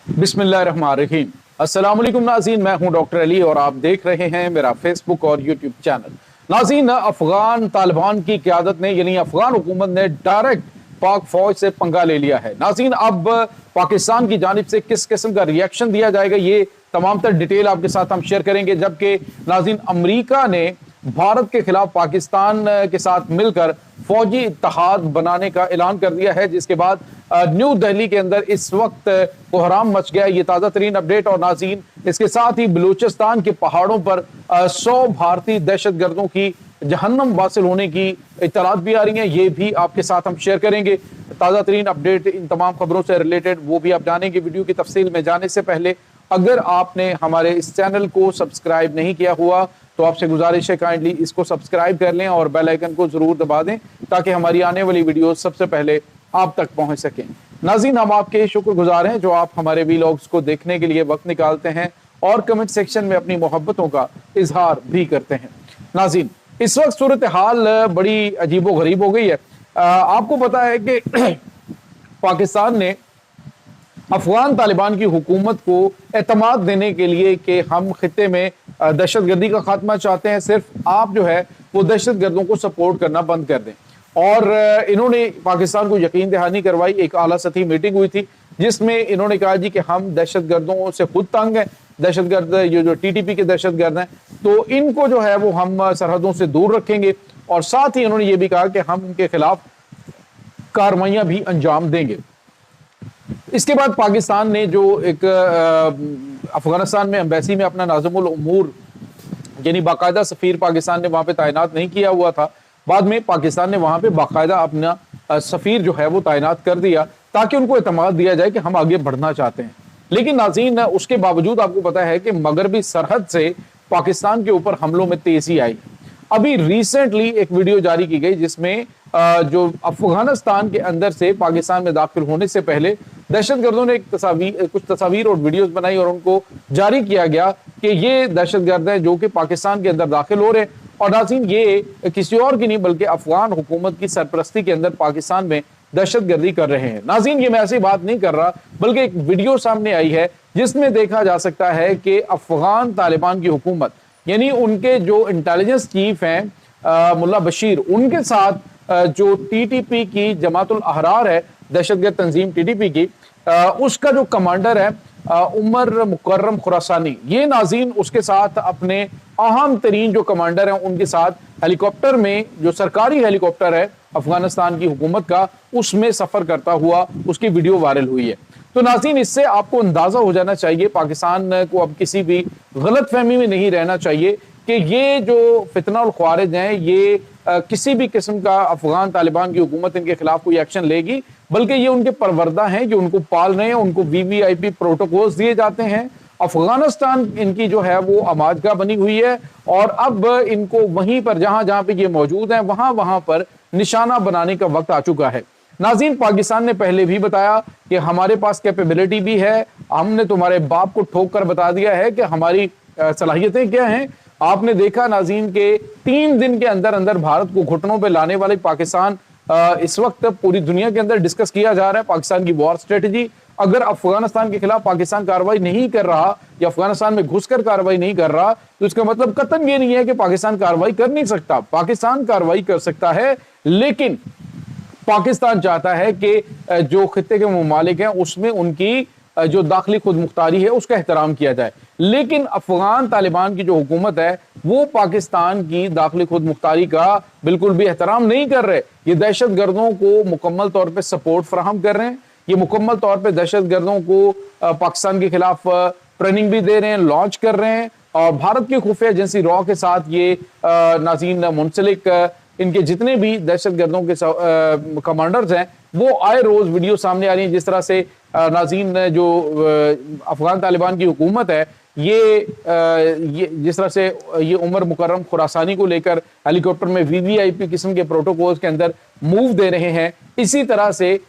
बिस्मिल्लाहिर्रहमानिर्रहीम। अस्सलाम वालेकुम नाज़रीन, मैं हूं डॉक्टर अली और आप देख रहे हैं मेरा फेसबुक और यूट्यूब चैनल। नाज़रीन, अफगान तालिबान की क़यादत ने यानी अफगान हुकूमत ने डायरेक्ट पाक फौज से पंगा ले लिया है। नाज़रीन, अब पाकिस्तान की जानिब से किस किस्म का रिएक्शन दिया जाएगा, ये तमाम तर डिटेल आपके साथ हम शेयर करेंगे। जबकि नाज़रीन, अमरीका ने भारत के खिलाफ पाकिस्तान के साथ मिलकर फौजी इत्तेहाद बनाने का ऐलान कर दिया है, जिसके बाद न्यू दिल्ली के अंदर इस वक्त कोहराम मच गया। ये ताज़ा तरीन अपडेट। और नाज़रीन, इसके साथ ही बलूचिस्तान के पहाड़ों पर 100 भारतीय दहशत गर्दों की जहन्नम वासिल होने की इत्तलात भी आ रही हैं, ये भी आपके साथ हम शेयर करेंगे। ताज़ा तरीन अपडेट इन तमाम खबरों से रिलेटेड वो भी आप जानेंगे। वीडियो की तफसील में जाने से पहले अगर आपने हमारे इस चैनल को सब्सक्राइब नहीं किया हुआ तो आपसे गुजारिश है काइंडली इसको सब्सक्राइब कर लें और बेल आइकन को जरूर दबा दें ताकि हमारी आने वाली वीडियो सबसे पहले आप तक पहुंच सकें। नाज़रीन, हम आपके शुक्रगुजार हैं जो आप हमारे वीलॉग्स को देखने के लिए वक्त निकालते हैं और कमेंट सेक्शन में अपनी मोहब्बतों का इजहार भी करते हैं। नाज़रीन, इस वक्त सूरत हाल बड़ी अजीबो गरीब हो गई है। आपको पता है कि पाकिस्तान ने अफगान तालिबान की हुकूमत को एतमाद देने के लिए कि हम खित्ते में दहशत गर्दी का खात्मा चाहते हैं, सिर्फ आप जो है वो दहशत गर्दों को सपोर्ट करना बंद कर दें। और इन्होंने पाकिस्तान को यकीन दहानी करवाई। एक आला सतही मीटिंग हुई थी जिसमें इन्होंने कहा जी कि हम दहशत गर्दों से खुद तंग हैं। दहशत गर्द ये जो टीटीपी के दहशत गर्द हैं तो इनको जो है वो हम सरहदों से दूर रखेंगे और साथ ही इन्होंने ये भी कहा कि हम इनके खिलाफ कार्रवाइयां भी अंजाम देंगे। इसके बाद पाकिस्तान ने जो एक अफगानिस्तान में एम्बेसी में अपना नाज़िमुल उमूर यानी बाकायदा सफीर पाकिस्तान ने वहां पे तैनात नहीं किया हुआ था, बाद में पाकिस्तान ने वहां पे बाकायदा अपना सफीर जो है वो तैनात कर दिया ताकि उनको एतमाद दिया जाए कि हम आगे बढ़ना चाहते हैं। लेकिन नाज़रीन, उसके बावजूद आपको पता है कि मगरबी सरहद से पाकिस्तान के ऊपर हमलों में तेजी आई। अभी रिसेंटली एक वीडियो जारी की गई जिसमें जो अफगानिस्तान के अंदर से पाकिस्तान में दाखिल होने से पहले दहशतगर्दों ने कुछ तस्वीर और वीडियोस बनाई और उनको जारी किया गया कि ये दहशतगर्द हैं जो कि पाकिस्तान के अंदर दाखिल हो रहे हैं। और नाज़रीन, ये किसी और की नहीं बल्कि अफगान हुकूमत की सरपरस्ती के अंदर पाकिस्तान में दहशतगर्दी कर रहे हैं। नाज़रीन, ये मैं ऐसी बात नहीं कर रहा बल्कि एक वीडियो सामने आई है जिसमें देखा जा सकता है कि अफगान तालिबान की हुकूमत यानी उनके जो इंटेलिजेंस चीफ हैं मुल्ला बशीर, उनके साथ जो टीटीपी की जमातुल अहरार है, दहशतगर्द तंजीम टीटीपी की, उसका जो कमांडर है उमर मुकर्रम खुरासानी, ये नाज़रीन उसके साथ अपने अहम तरीन जो कमांडर हैं उनके साथ हेलीकॉप्टर में, जो सरकारी हेलीकॉप्टर है अफगानिस्तान की हुकूमत का, उसमें सफर करता हुआ उसकी वीडियो वायरल हुई है। तो नाज़रीन, इससे आपको अंदाजा हो जाना चाहिए पाकिस्तान को अब किसी भी गलत फहमी में नहीं रहना चाहिए कि ये जो फितना और ख्वारिज हैं ये किसी भी किस्म का अफगान तालिबान की हुकूमत इनके खिलाफ कोई एक्शन लेगी, बल्कि ये उनके परवरदा हैं जो उनको पाल रहे हैं, उनको वीवीआईपी प्रोटोकॉल्स दिए जाते हैं। अफगानिस्तान इनकी जो है वो अमाजगा बनी हुई है और अब इनको वहीं पर जहां जहां पे ये मौजूद हैं वहां वहां पर निशाना बनाने का वक्त आ चुका है। नाज़रीन, पाकिस्तान ने पहले भी बताया कि हमारे पास कैपेबिलिटी भी है, हमने तुम्हारे बाप को ठोक कर बता दिया है कि हमारी सलाहियतें क्या हैं। आपने देखा नाज़रीन के 3 दिन के अंदर अंदर भारत को घुटनों पे लाने वाले पाकिस्तान इस वक्त पूरी दुनिया के अंदर डिस्कस किया जा रहा है पाकिस्तान की वॉर स्ट्रेटजी। अगर अफगानिस्तान के खिलाफ पाकिस्तान कार्रवाई नहीं कर रहा या अफगानिस्तान में घुसकर कार्रवाई नहीं कर रहा तो इसका मतलब कतई ये नहीं है कि पाकिस्तान कार्रवाई कर नहीं सकता। पाकिस्तान कार्रवाई कर सकता है, लेकिन पाकिस्तान चाहता है कि जो खित्ते के ममालिक हैं उसमें उनकी जो दाखिली खुद मुख्तारी है उसका एहतराम किया जाए। लेकिन अफगान तालिबान की जो हुकूमत है वो पाकिस्तान की दाखिली खुद मुख्तारी का बिल्कुल भी एहतराम नहीं कर रहे। ये दहशत गर्दों को मुकम्मल तौर पर सपोर्ट फराहम कर रहे हैं, ये मुकम्मल तौर पर दहशत गर्दों को पाकिस्तान के खिलाफ ट्रेनिंग भी दे रहे हैं, लॉन्च कर रहे हैं। और भारत की खुफिया एजेंसी रॉ के साथ ये नाज़रीन मुंसलिक इनके जितने भी दहशत गर्दों के कमांडर्स हैं वो आए रोज वीडियो सामने आ रही है। जिस तरह से नाज़रीन जो अफगान तालिबान की हुकूमत है ये जिस तरह से ये उमर मुकर्रम खुरासानी को लेकर हेलीकॉप्टर में वीवीआईपी किस्म के प्रोटोकॉल्स के अंदर मूव दे रहे हैं, इसी तरह से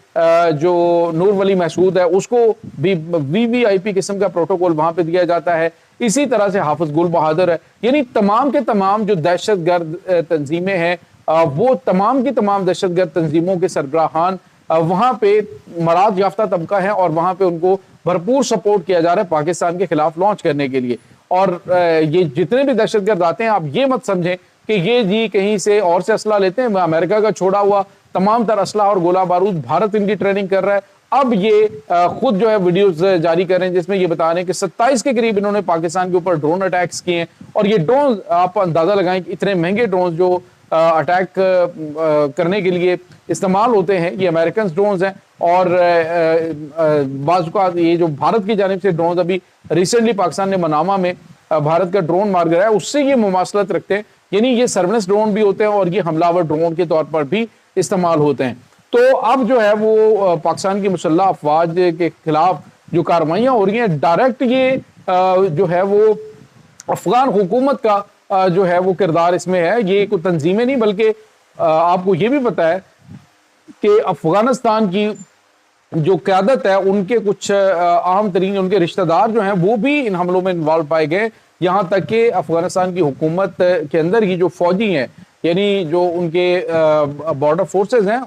जो नूर वली महसूद है उसको भी वीवीआईपी किस्म का प्रोटोकॉल वहां पे दिया जाता है। इसी तरह से हाफिज गुल बहादुर है, यानी तमाम के तमाम जो दहशतगर्द तंजीमें हैं वो तमाम की तमाम दहशतगर्द तंजीमों के सरबराहान वहां पे मराद याफ्ता तबका है और वहां पे उनको भरपूर सपोर्ट किया जा रहा है पाकिस्तान के खिलाफ लॉन्च करने के लिए। और ये जितने भी दहशतगर्द आते हैं, आप ये मत समझें कि ये जी कहीं से और से असला लेते हैं। अमेरिका का छोड़ा हुआ तमाम तर असला और गोला बारूद भारत इनकी ट्रेनिंग कर रहा है। अब ये खुद जो है वीडियोस जारी कर रहे हैं जिसमें ये बता रहे हैं कि 27 के करीब इन्होंने पाकिस्तान के ऊपर ड्रोन अटैक्स किए हैं। और ये ड्रोन आप अंदाजा लगाएं कि इतने महंगे ड्रोन जो अटैक करने के लिए इस्तेमाल होते हैं, ये अमेरिकन ड्रोन्स हैं। और बाज़ औक़ात ये जो भारत की जानिब से ड्रोन अभी रिसेंटली पाकिस्तान ने मनामा में भारत का ड्रोन मार गिराया, उससे ये मुमासलत रखते हैं। यानी ये सर्वेलेंस ड्रोन भी होते हैं और ये हमलावर ड्रोन के तौर पर भी इस्तेमाल होते हैं। तो अब जो है वो पाकिस्तान की मुसल्लह अफवाज के खिलाफ जो कार्रवाइयाँ हो रही हैं, डायरेक्ट ये जो है वो अफगान हुकूमत का जो है वो किरदार इसमें है। ये कोई तंजीमें नहीं, बल्कि आपको ये भी पता है कि अफगानिस्तान की जो क़यादत है, उनके कुछ अहम तरीन उनके रिश्तेदार जो हैं वो भी इन हमलों में इन्वॉल्व पाए गए। यहाँ तक कि अफगानिस्तान की हुकूमत के अंदर ही जो फौजी हैं, यानी जो उनके बॉर्डर फोर्सेस हैं,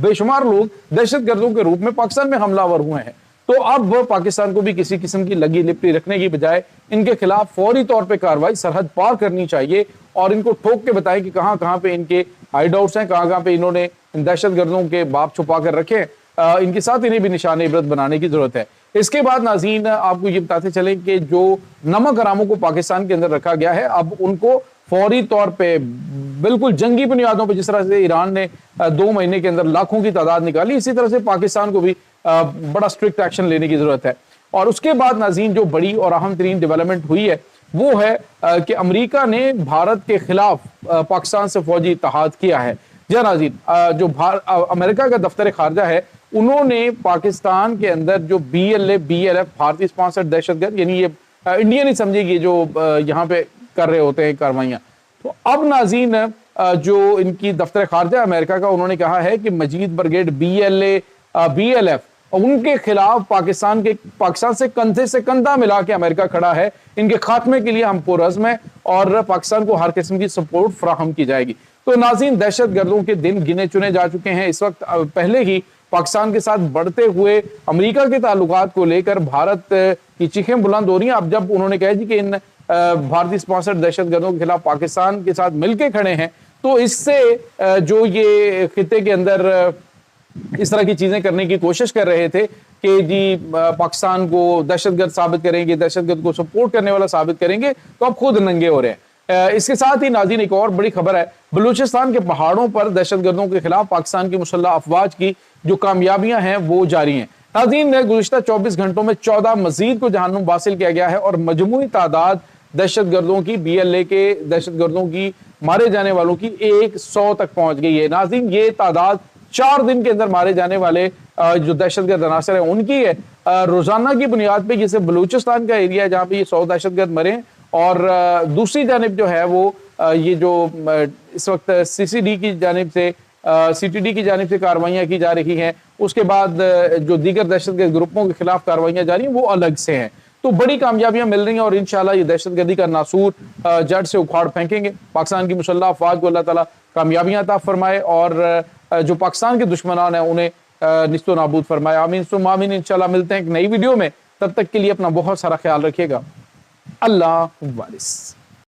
बेशुमार लोग दहशतगर्दों के रूप में पाकिस्तान में हमलावर हुए हैं। तो अब पाकिस्तान को भी किसी किस्म की लगी लिपटी रखने की बजाय इनके खिलाफ फौरी तौर पे कार्रवाई सरहद पार करनी चाहिए और इनको ठोक के बताएं कि कहाँ कहाँ पे इनके हाइड आउट्स हैं, कहाँ कहाँ पे इन्होंने दहशतगर्दों के बाप छुपा कर रखे हैं। इनके साथ इन्हें भी निशान इबरत बनाने की जरूरत है। इसके बाद नाज़रीन आपको ये बताते चले कि जो नमक हरामों को पाकिस्तान के अंदर रखा गया है, अब उनको फौरी तौर पे बिल्कुल जंगी बुनियादों पर, जिस तरह से ईरान ने 2 महीने के अंदर लाखों की तादाद निकाली, इसी तरह से पाकिस्तान को भी बड़ा स्ट्रिक्ट एक्शन लेने की जरूरत है। और उसके बाद नाज़रीन जो बड़ी और अहम तरीन डेवलपमेंट हुई है वो है कि अमेरिका ने भारत के खिलाफ पाकिस्तान से फौजी इत्तेहाद किया है। जी नाज़रीन, जो अमेरिका का दफ्तर खारजा है, उन्होंने पाकिस्तान के अंदर जो BLF भारतीय स्पॉन्सर्ड दहशतगर्द, यानी ये इंडियन ही समझिए जो यहाँ पे कर रहे होते हैं कार्रवाइयाँ। तो अब नाज़रीन जो इनकी दफ्तर खारजा अमेरिका का, उन्होंने कहा है कि मजीद ब्रिगेड BLF उनके खिलाफ पाकिस्तान से कंधे से कंधा मिला के अमेरिका खड़ा है। इनके खात्मे के लिए हम पुरअज़्म हैं और पाकिस्तान को हर किस्म की सपोर्ट फराहम की जाएगी। तो नाज़रीन, दहशतगर्दों के दिन गिने चुने जा चुके हैं। इस वक्त पहले ही पाकिस्तान के साथ बढ़ते हुए अमेरिका के ताल्लुकात को लेकर भारत की चीखें बुलंद हो रही हैं। अब जब उन्होंने कहा जी कि इन भारतीय स्पॉन्सर्ड दहशतगर्दों के खिलाफ पाकिस्तान के साथ मिलकर खड़े हैं, तो इससे जो ये खित्ते के अंदर इस तरह की चीजें करने की कोशिश कर रहे थे कि जी पाकिस्तान को दहशतगर्द साबित करेंगे, दहशतगर्द को सपोर्ट करने वाला साबित करेंगे, तो अब खुद नंगे हो रहे हैं। इसके साथ ही नाज़रीन एक और बड़ी खबर है, बलूचिस्तान के पहाड़ों पर दहशतगर्दों के खिलाफ पाकिस्तान की मुसल्लह अफवाज की जो कामयाबियां हैं वो जारी हैं। नाज़रीन, गुज़िश्ता 24 घंटों में 14 मजीद को जहन्नुम हासिल किया गया है और मजमूई तादाद दहशतगर्दों की, BLA के दहशतगर्दों की मारे जाने वालों की 100 तक पहुंच गई है। नाज़रीन, ये तादाद 4 दिन के अंदर मारे जाने वाले जो दहशतगर्द अनासर है उनकी है। रोजाना की बुनियाद पे जैसे बलूचिस्तान का एरिया है जहाँ पे ये 100 दहशतगर्द मरे हैं, और दूसरी जानिब जो है वो ये जो इस वक्त CTD की जानिब से कार्रवाइयाँ की जा रही हैं। उसके बाद जो दीगर दहशतगर्द ग्रुपों के खिलाफ कार्रवाइयाँ जारी हैं वो अलग से हैं। तो बड़ी कामयाबियां मिल रही हैं और इंशाल्लाह ये दहशतगर्दी का नासूर जड़ से उखाड़ फेंकेंगे। पाकिस्तान की मुसल्लह अफवाज को अल्लाह ताला कामयाबियां अता फरमाए और जो पाकिस्तान के दुश्मनान हैं उन्हें निस्तो नाबूद फरमाए। आमीन सुम आमीन। इंशाल्लाह मिलते हैं एक नई वीडियो में, तब तक के लिए अपना बहुत सारा ख्याल रखिएगा। अल्लाह वारिस।